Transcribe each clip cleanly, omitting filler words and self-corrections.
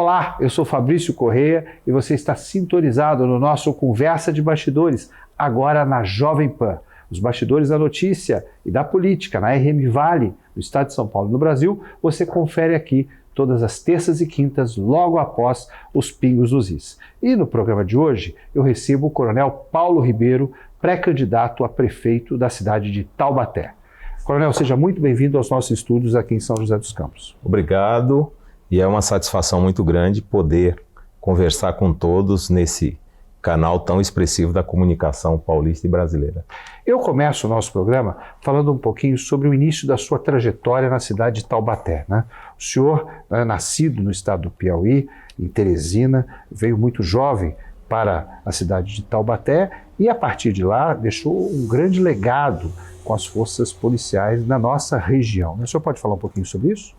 Olá, eu sou Fabrício Correia e você está sintonizado no nosso Conversa de Bastidores, agora na Jovem Pan. Os bastidores da notícia e da política na RM Vale, no estado de São Paulo, no Brasil, você confere aqui todas as terças e quintas, logo após os Pingos nos Is. E no programa de hoje, eu recebo o Coronel Paulo Ribeiro, pré-candidato a prefeito da cidade de Taubaté. Coronel, seja muito bem-vindo aos nossos estúdios aqui em São José dos Campos. Obrigado, e é uma satisfação muito grande poder conversar com todos nesse canal tão expressivo da comunicação paulista e brasileira. Eu começo o nosso programa falando um pouquinho sobre o início da sua trajetória na cidade de Taubaté, né? O senhor, nascido no estado do Piauí, em Teresina, veio muito jovem para a cidade de Taubaté e, a partir de lá, deixou um grande legado com as forças policiais na nossa região. O senhor pode falar um pouquinho sobre isso?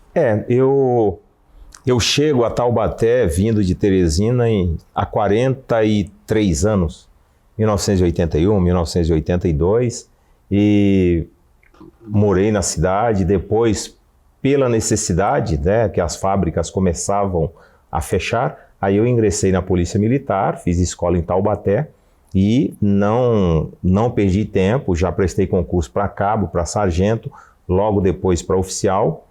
Eu chego a Taubaté vindo de Teresina há 43 anos, 1981, 1982, e morei na cidade. Depois, pela necessidade, né, que as fábricas começavam a fechar, aí eu ingressei na Polícia Militar, fiz escola em Taubaté e não perdi tempo, já prestei concurso para cabo, para sargento, logo depois para oficial,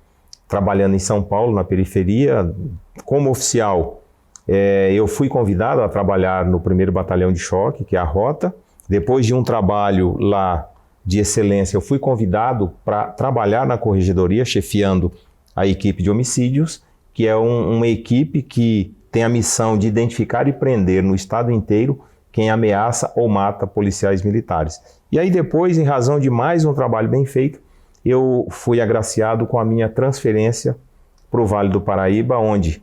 trabalhando em São Paulo, na periferia. Como oficial, eu fui convidado a trabalhar no 1º Batalhão de Choque, que é a Rota. Depois de um trabalho lá de excelência, eu fui convidado para trabalhar na Corregedoria, chefiando a equipe de homicídios, que é uma equipe que tem a missão de identificar e prender no estado inteiro quem ameaça ou mata policiais militares. E aí depois, em razão de mais um trabalho bem feito, eu fui agraciado com a minha transferência para o Vale do Paraíba, onde,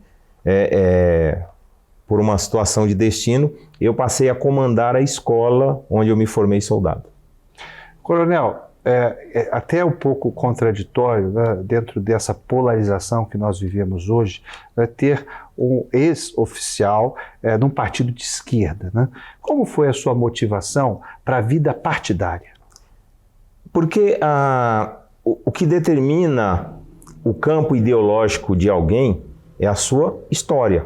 por uma situação de destino, eu passei a comandar a escola onde eu me formei soldado. Coronel, até um pouco contraditório, né, dentro dessa polarização que nós vivemos hoje, ter um ex-oficial num partido de esquerda, né? Como foi a sua motivação para a vida partidária? Porque o que determina o campo ideológico de alguém é a sua história.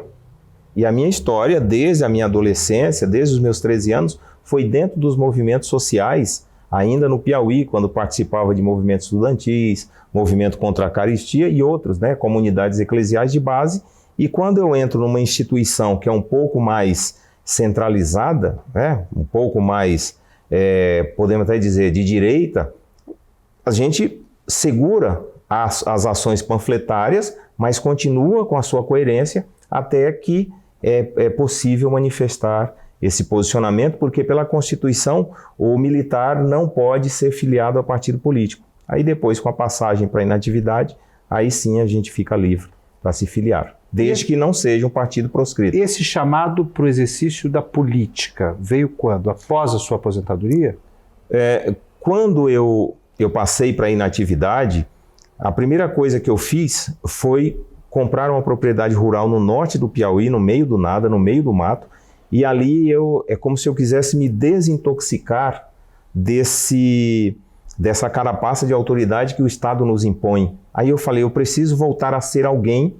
E a minha história, desde a minha adolescência, desde os meus 13 anos, foi dentro dos movimentos sociais, ainda no Piauí, quando participava de movimentos estudantis, movimento contra a caristia e outros, né, comunidades eclesiais de base. E quando eu entro numa instituição que é um pouco mais centralizada, né, um pouco mais, podemos até dizer, de direita, a gente segura as ações panfletárias, mas continua com a sua coerência até que é possível manifestar esse posicionamento, porque pela Constituição o militar não pode ser filiado a partido político. Aí depois, com a passagem para a inatividade, aí sim a gente fica livre para se filiar, desde que não seja um partido proscrito. Esse chamado para o exercício da política veio quando? Após a sua aposentadoria? Quando eu passei para a inatividade, a primeira coisa que eu fiz foi comprar uma propriedade rural no norte do Piauí, no meio do nada, no meio do mato, e ali é como se eu quisesse me desintoxicar dessa carapaça de autoridade que o Estado nos impõe. Aí eu falei, eu preciso voltar a ser alguém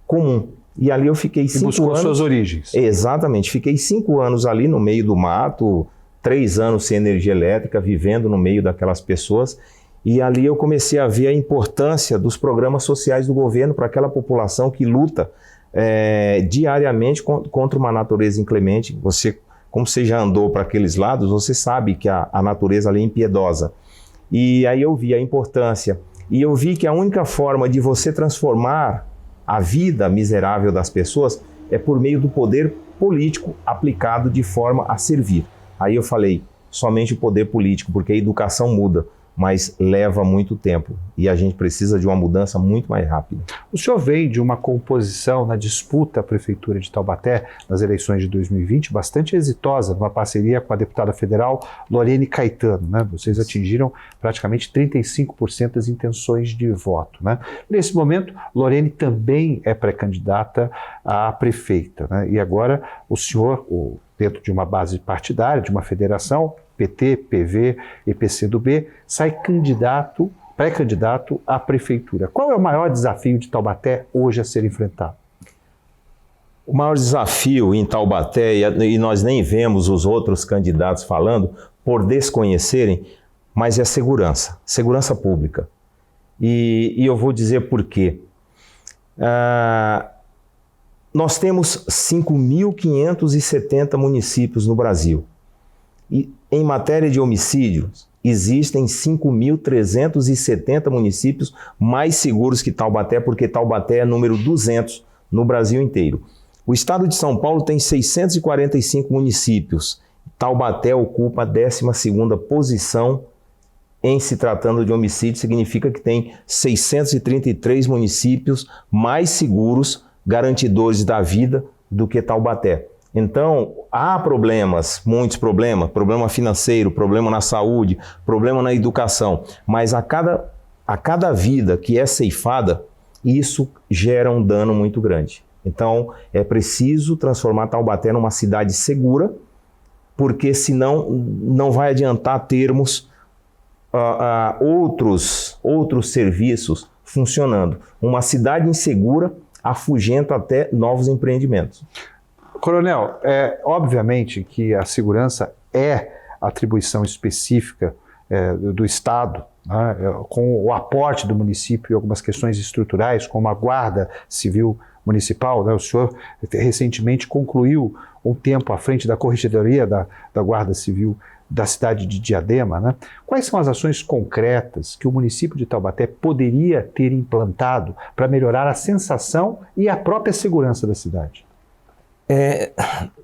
comum. E ali eu fiquei 5 anos... buscou suas origens. Exatamente, fiquei 5 anos ali no meio do mato, 3 anos sem energia elétrica, vivendo no meio daquelas pessoas, e ali eu comecei a ver a importância dos programas sociais do governo para aquela população que luta diariamente contra uma natureza inclemente. Como você já andou para aqueles lados, você sabe que a natureza ali é impiedosa. E aí eu vi a importância, e eu vi que a única forma de você transformar a vida miserável das pessoas é por meio do poder político aplicado de forma a servir. Aí eu falei, somente o poder político, porque a educação muda, mas leva muito tempo e a gente precisa de uma mudança muito mais rápida. O senhor vem de uma composição na disputa à Prefeitura de Taubaté nas eleições de 2020 bastante exitosa, numa parceria com a deputada federal Lorene Caetano, né? Vocês atingiram praticamente 35% das intenções de voto, né? Nesse momento, Lorene também é pré-candidata a prefeita, né? E agora o senhor, dentro de uma base partidária, de uma federação, PT, PV e PCdoB, sai pré-candidato à prefeitura. Qual é o maior desafio de Taubaté hoje a ser enfrentado? O maior desafio em Taubaté, e nós nem vemos os outros candidatos falando, por desconhecerem, mas é segurança pública. E eu vou dizer por quê. Nós temos 5.570 municípios no Brasil. E em matéria de homicídios, existem 5.370 municípios mais seguros que Taubaté, porque Taubaté é número 200 no Brasil inteiro. O estado de São Paulo tem 645 municípios. Taubaté ocupa a 12ª posição em se tratando de homicídio, significa que tem 633 municípios mais seguros, garantidores da vida, do que Taubaté. Então, há problemas, muitos problemas, problema financeiro, problema na saúde, problema na educação, mas a cada vida que é ceifada, isso gera um dano muito grande. Então, é preciso transformar Taubaté numa cidade segura, porque senão não vai adiantar termos outros serviços funcionando. Uma cidade insegura afugenta até novos empreendimentos. Coronel, obviamente que a segurança é atribuição específica do Estado, né, com o aporte do município e algumas questões estruturais, como a Guarda Civil Municipal, né? O senhor recentemente concluiu um tempo à frente da Corregedoria da Guarda Civil da cidade de Diadema, né? Quais são as ações concretas que o município de Taubaté poderia ter implantado para melhorar a sensação e a própria segurança da cidade?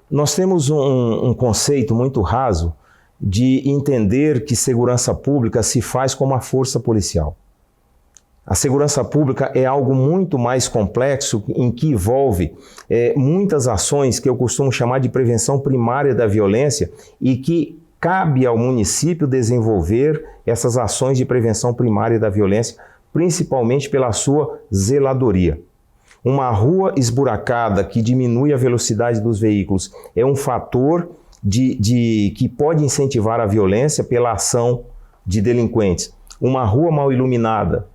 Nós temos um conceito muito raso de entender que segurança pública se faz como a força policial. A segurança pública é algo muito mais complexo, em que envolve muitas ações que eu costumo chamar de prevenção primária da violência, e que cabe ao município desenvolver essas ações de prevenção primária da violência, principalmente pela sua zeladoria. Uma rua esburacada que diminui a velocidade dos veículos é um fator que pode incentivar a violência pela ação de delinquentes. Uma rua mal iluminada,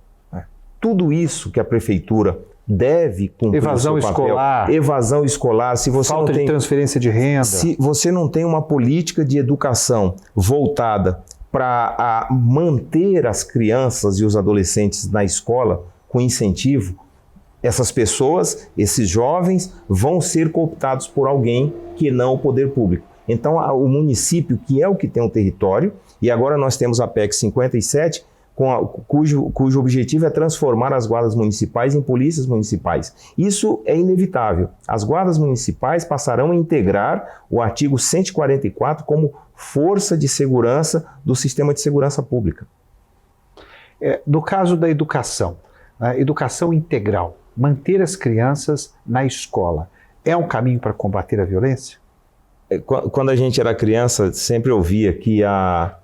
tudo isso que a prefeitura deve cumprir. Evasão escolar. Evasão escolar. Se você falta de transferência de renda. Se você não tem uma política de educação voltada para manter as crianças e os adolescentes na escola com incentivo, essas pessoas, esses jovens, vão ser cooptados por alguém que não o poder público. Então, o município, que é o que tem o território, e agora nós temos a PEC 57, cujo objetivo é transformar as guardas municipais em polícias municipais. Isso é inevitável. As guardas municipais passarão a integrar o artigo 144 como força de segurança do sistema de segurança pública. No caso da educação, a educação integral, manter as crianças na escola, é um caminho para combater a violência? Quando a gente era criança, sempre ouvia que a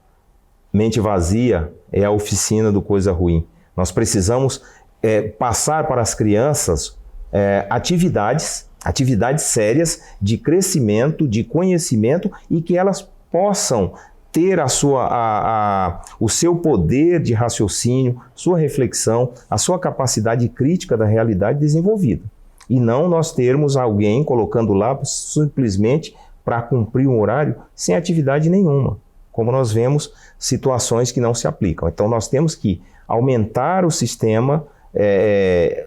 mente vazia é a oficina do coisa ruim. Nós precisamos passar para as crianças atividades sérias de crescimento, de conhecimento, e que elas possam ter o seu poder de raciocínio, sua reflexão, a sua capacidade crítica da realidade desenvolvida. E não nós termos alguém colocando lá simplesmente para cumprir um horário sem atividade nenhuma, como nós vemos situações que não se aplicam. Então nós temos que aumentar o sistema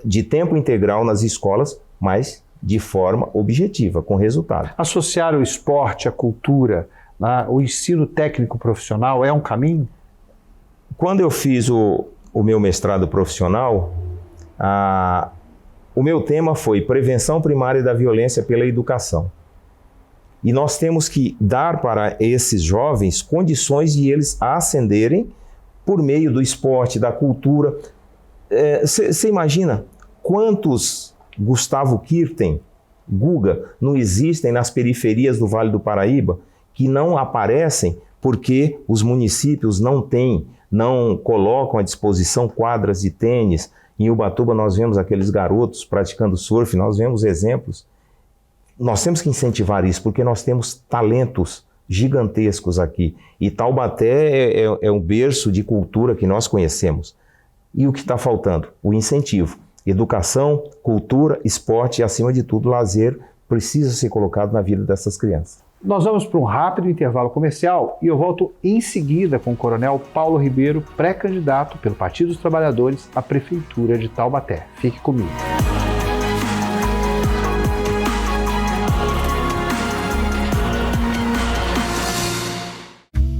de tempo integral nas escolas, mas de forma objetiva, com resultado. Associar o esporte, a cultura, o ensino técnico profissional é um caminho? Quando eu fiz o meu mestrado profissional, o meu tema foi prevenção primária da violência pela educação. E nós temos que dar para esses jovens condições de eles ascenderem por meio do esporte, da cultura. Você imagina quantos Gustavo Kirten, Guga, não existem nas periferias do Vale do Paraíba, que não aparecem porque os municípios não colocam à disposição quadras de tênis. Em Ubatuba nós vemos aqueles garotos praticando surf, nós vemos exemplos. Nós temos que incentivar isso, porque nós temos talentos gigantescos aqui. E Taubaté é um berço de cultura que nós conhecemos. E o que está faltando? O incentivo. Educação, cultura, esporte e, acima de tudo, lazer precisa ser colocado na vida dessas crianças. Nós vamos para um rápido intervalo comercial e eu volto em seguida com o Coronel Paulo Ribeiro, pré-candidato pelo Partido dos Trabalhadores à Prefeitura de Taubaté. Fique comigo.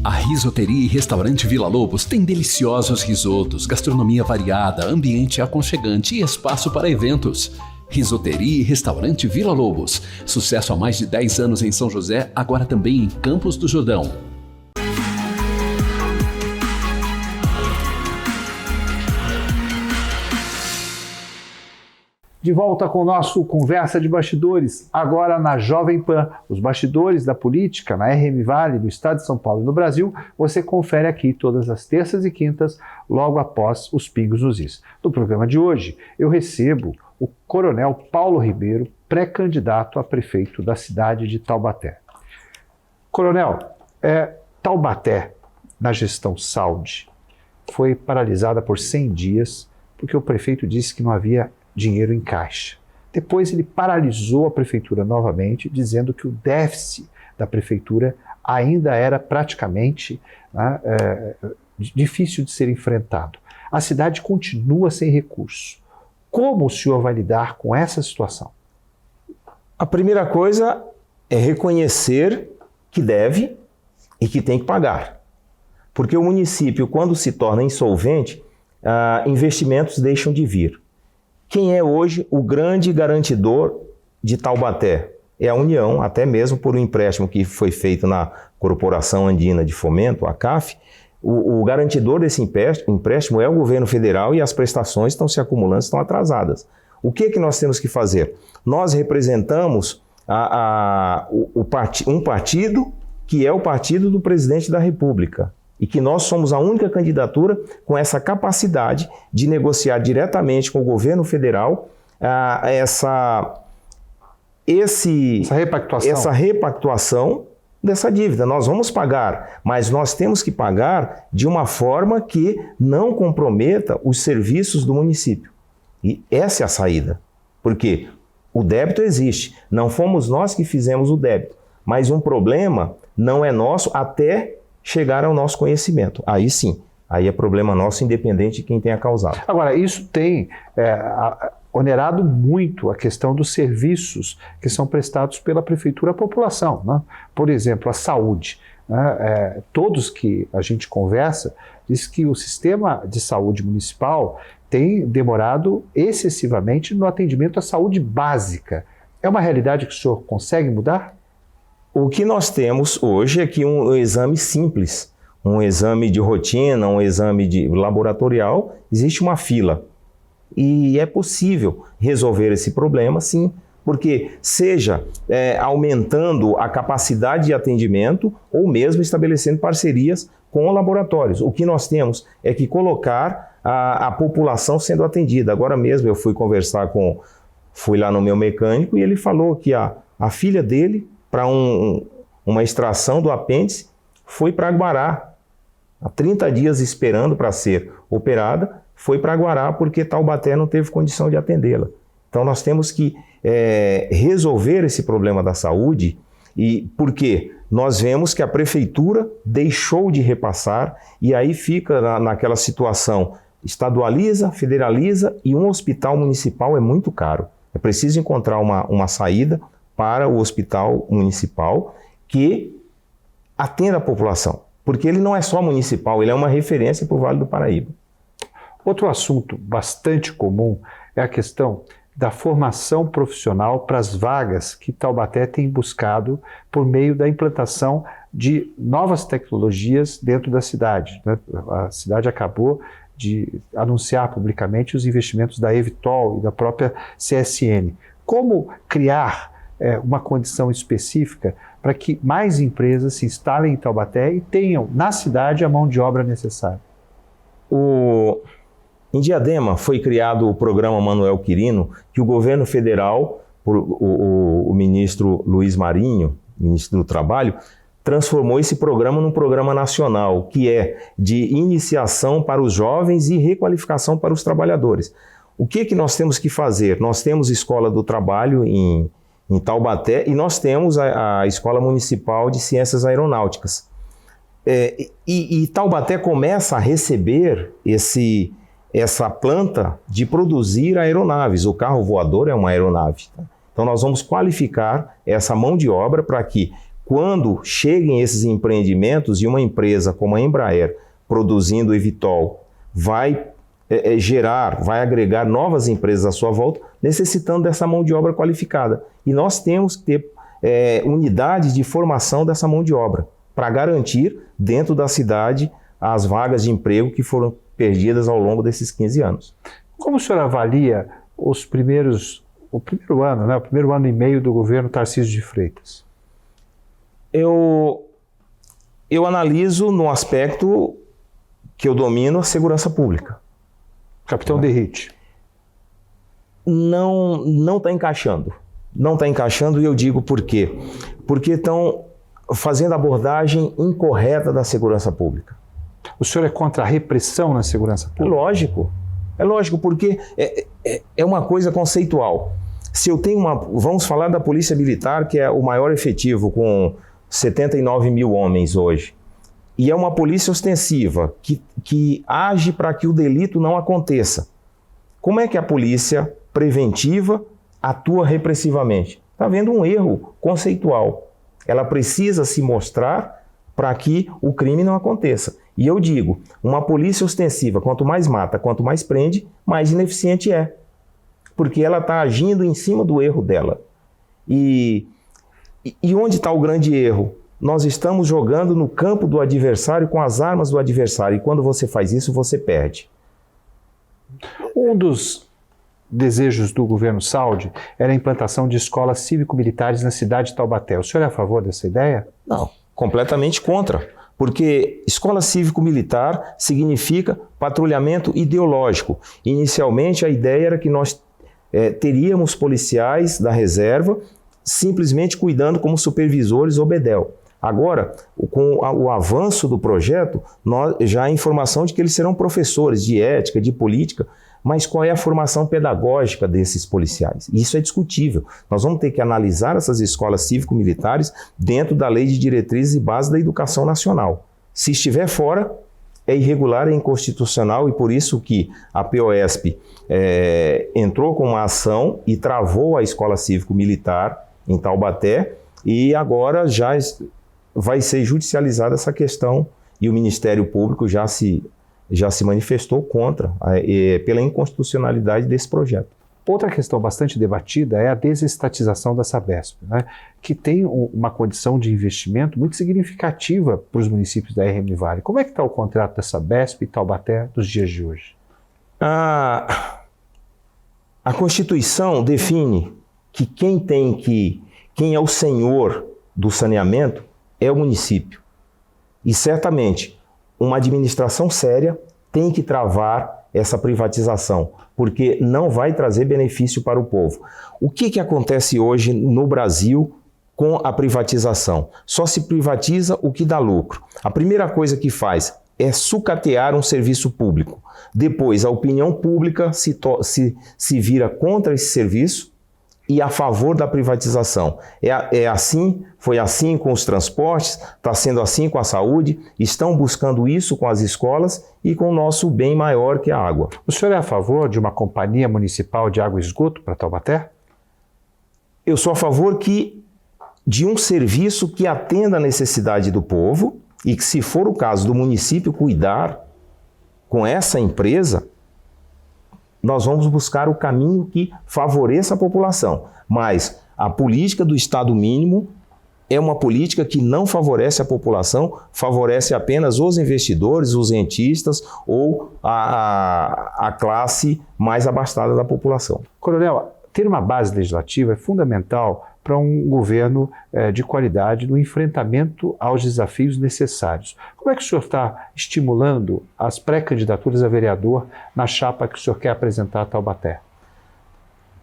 A Risoteria e Restaurante Vila Lobos tem deliciosos risotos, gastronomia variada, ambiente aconchegante e espaço para eventos. Risoteria e Restaurante Vila Lobos. Sucesso há mais de 10 anos em São José, agora também em Campos do Jordão. De volta com o nosso Conversa de Bastidores, agora na Jovem Pan. Os bastidores da política na RM Vale, no estado de São Paulo e no Brasil, você confere aqui todas as terças e quintas, logo após os Pingos nos Is. No programa de hoje, eu recebo o Coronel Paulo Ribeiro, pré-candidato a prefeito da cidade de Taubaté. Coronel, Taubaté, na gestão Saúde, foi paralisada por 100 dias porque o prefeito disse que não havia dinheiro em caixa. Depois ele paralisou a prefeitura novamente, dizendo que o déficit da prefeitura ainda era praticamente difícil de ser enfrentado. A cidade continua sem recursos. Como o senhor vai lidar com essa situação? A primeira coisa é reconhecer que deve e que tem que pagar. Porque o município, quando se torna insolvente, investimentos deixam de vir. Quem é hoje o grande garantidor de Taubaté? É a União, até mesmo por um empréstimo que foi feito na Corporação Andina de Fomento, a CAF. O garantidor desse empréstimo é o governo federal e as prestações estão se acumulando, estão atrasadas. O que nós temos que fazer? Nós representamos um partido que é o partido do presidente da República e que nós somos a única candidatura com essa capacidade de negociar diretamente com o governo federal essa repactuação dessa dívida. Nós vamos pagar, mas nós temos que pagar de uma forma que não comprometa os serviços do município. E essa é a saída. Porque o débito existe, não fomos nós que fizemos o débito, mas um problema não é nosso até chegar ao nosso conhecimento. Aí sim, aí é problema nosso, independente de quem tenha causado. Agora, isso tem onerado muito a questão dos serviços que são prestados pela prefeitura à população, né? Por exemplo, a saúde. Todos que a gente conversa diz que o sistema de saúde municipal tem demorado excessivamente no atendimento à saúde básica. É uma realidade que o senhor consegue mudar? O que nós temos hoje é que um exame simples, um exame de rotina, um exame laboratorial, existe uma fila. E é possível resolver esse problema, sim, porque seja aumentando a capacidade de atendimento ou mesmo estabelecendo parcerias com laboratórios. O que nós temos é que colocar a população sendo atendida. Agora mesmo eu fui lá no meu mecânico e ele falou que a filha dele, para uma extração do apêndice, foi para Aguará. Há 30 dias esperando para ser operada, foi para Aguará porque Taubaté não teve condição de atendê-la. Então nós temos que resolver esse problema da saúde, e porque nós vemos que a prefeitura deixou de repassar e aí fica naquela situação, estadualiza, federaliza e um hospital municipal é muito caro. É preciso encontrar uma saída para o hospital municipal que atenda a população, porque ele não é só municipal, ele é uma referência para o Vale do Paraíba. Outro assunto bastante comum é a questão da formação profissional para as vagas que Taubaté tem buscado por meio da implantação de novas tecnologias dentro da cidade, né? A cidade acabou de anunciar publicamente os investimentos da Evitol e da própria CSN. Como criar uma condição específica para que mais empresas se instalem em Taubaté e tenham na cidade a mão de obra necessária? Em Diadema foi criado o programa Manuel Quirino, que o governo federal, o ministro Luiz Marinho, ministro do Trabalho, transformou esse programa num programa nacional, que é de iniciação para os jovens e requalificação para os trabalhadores. O que nós temos que fazer? Nós temos Escola do Trabalho em em Taubaté, e nós temos a Escola Municipal de Ciências Aeronáuticas. E Taubaté começa a receber essa planta de produzir aeronaves. O carro voador é uma aeronave. Tá? Então nós vamos qualificar essa mão de obra para que, quando cheguem esses empreendimentos e uma empresa como a Embraer produzindo eVTOL vai vai agregar novas empresas à sua volta, necessitando dessa mão de obra qualificada. E nós temos que ter unidades de formação dessa mão de obra para garantir dentro da cidade as vagas de emprego que foram perdidas ao longo desses 15 anos. Como o senhor avalia o primeiro ano, né, o primeiro ano e meio do governo Tarcísio de Freitas? Eu analiso no aspecto que eu domino a segurança pública. Capitão Derrite. Não está encaixando. Não está encaixando, e eu digo por quê. Porque estão fazendo a abordagem incorreta da segurança pública. O senhor é contra a repressão na segurança pública? É lógico, porque é uma coisa conceitual. Se eu tenho vamos falar da Polícia Militar, que é o maior efetivo, com 79 mil homens hoje. E é uma polícia ostensiva, que age para que o delito não aconteça. Como é que a polícia preventiva atua repressivamente? Está havendo um erro conceitual. Ela precisa se mostrar para que o crime não aconteça. E eu digo, uma polícia ostensiva, quanto mais mata, quanto mais prende, mais ineficiente é. Porque ela está agindo em cima do erro dela. E onde está o grande erro? Nós estamos jogando no campo do adversário com as armas do adversário. E quando você faz isso, você perde. Um dos desejos do governo Saúde era a implantação de escolas cívico-militares na cidade de Taubaté. O senhor é a favor dessa ideia? Não, completamente contra. Porque escola cívico-militar significa patrulhamento ideológico. Inicialmente, a ideia era que nós teríamos policiais da reserva simplesmente cuidando como supervisores ou bedel. Agora, com o avanço do projeto, já há informação de que eles serão professores de ética, de política, mas qual é a formação pedagógica desses policiais? Isso é discutível. Nós vamos ter que analisar essas escolas cívico-militares dentro da Lei de Diretrizes e Bases da Educação Nacional. Se estiver fora, é irregular, é inconstitucional, e por isso que a POESP entrou com uma ação e travou a escola cívico-militar em Taubaté, e agora já vai ser judicializada essa questão, e o Ministério Público já se manifestou contra, pela inconstitucionalidade desse projeto. Outra questão bastante debatida é a desestatização da Sabesp, né, que tem uma condição de investimento muito significativa para os municípios da RM Vale. Como é que está o contrato da Sabesp e Taubaté nos dias de hoje? A Constituição define que quem é o senhor do saneamento é o município. E certamente uma administração séria tem que travar essa privatização, porque não vai trazer benefício para o povo. O que acontece hoje no Brasil com a privatização? Só se privatiza o que dá lucro. A primeira coisa que faz é sucatear um serviço público. Depois, a opinião pública se vira contra esse serviço e a favor da privatização. Foi assim com os transportes, está sendo assim com a saúde, estão buscando isso com as escolas e com o nosso bem maior, que é a água. O senhor é a favor de uma companhia municipal de água e esgoto para Taubaté? Eu sou a favor de um serviço que atenda a necessidade do povo e que, se for o caso do município cuidar com essa empresa, nós vamos buscar o caminho que favoreça a população. Mas a política do Estado mínimo é uma política que não favorece a população, favorece apenas os investidores, os rentistas ou a classe mais abastada da população. Coronel, ter uma base legislativa é fundamental para um governo de qualidade no enfrentamento aos desafios necessários. Como é que o senhor está estimulando as pré-candidaturas a vereador na chapa que o senhor quer apresentar a Taubaté?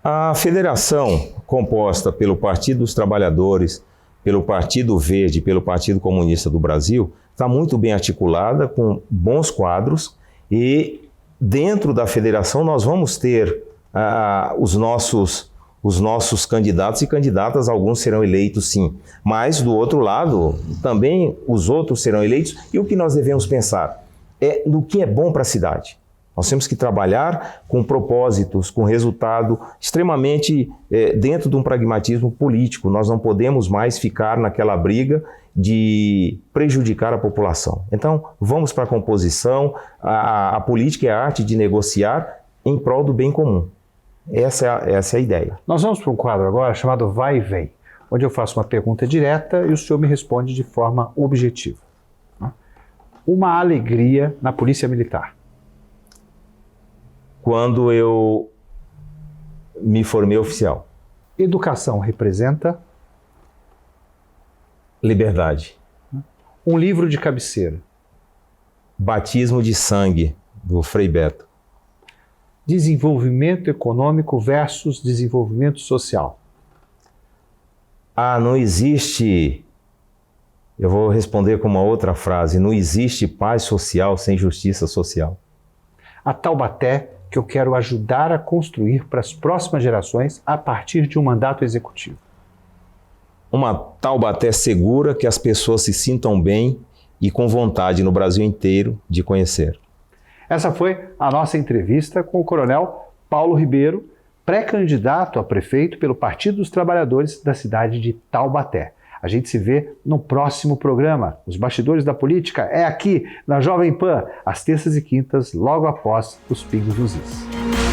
A federação, composta pelo Partido dos Trabalhadores, pelo Partido Verde e pelo Partido Comunista do Brasil, está muito bem articulada, com bons quadros, e dentro da federação nós vamos ter os os nossos candidatos e candidatas, alguns serão eleitos sim, mas do outro lado, também os outros serão eleitos, e o que nós devemos pensar é no que é bom para a cidade. Nós temos que trabalhar com propósitos, com resultado extremamente dentro de um pragmatismo político. Nós não podemos mais ficar naquela briga de prejudicar a população. Então, vamos para a composição. A política é a arte de negociar em prol do bem comum. Essa é a ideia. Nós vamos para um quadro agora chamado Vai e Vem, onde eu faço uma pergunta direta e o senhor me responde de forma objetiva. Uma alegria na Polícia Militar. Quando eu me formei oficial. Educação representa? Liberdade. Um livro de cabeceira. Batismo de Sangue, do Frei Beto. Desenvolvimento econômico versus desenvolvimento social. Não existe, eu vou responder com uma outra frase, não existe paz social sem justiça social. A Taubaté que eu quero ajudar a construir para as próximas gerações a partir de um mandato executivo. Uma Taubaté segura que as pessoas se sintam bem e com vontade no Brasil inteiro de conhecer. Essa foi a nossa entrevista com o Coronel Paulo Ribeiro, pré-candidato a prefeito pelo Partido dos Trabalhadores da cidade de Taubaté. A gente se vê no próximo programa. Os Bastidores da Política é aqui na Jovem Pan, às terças e quintas, logo após os Pingos nos Is.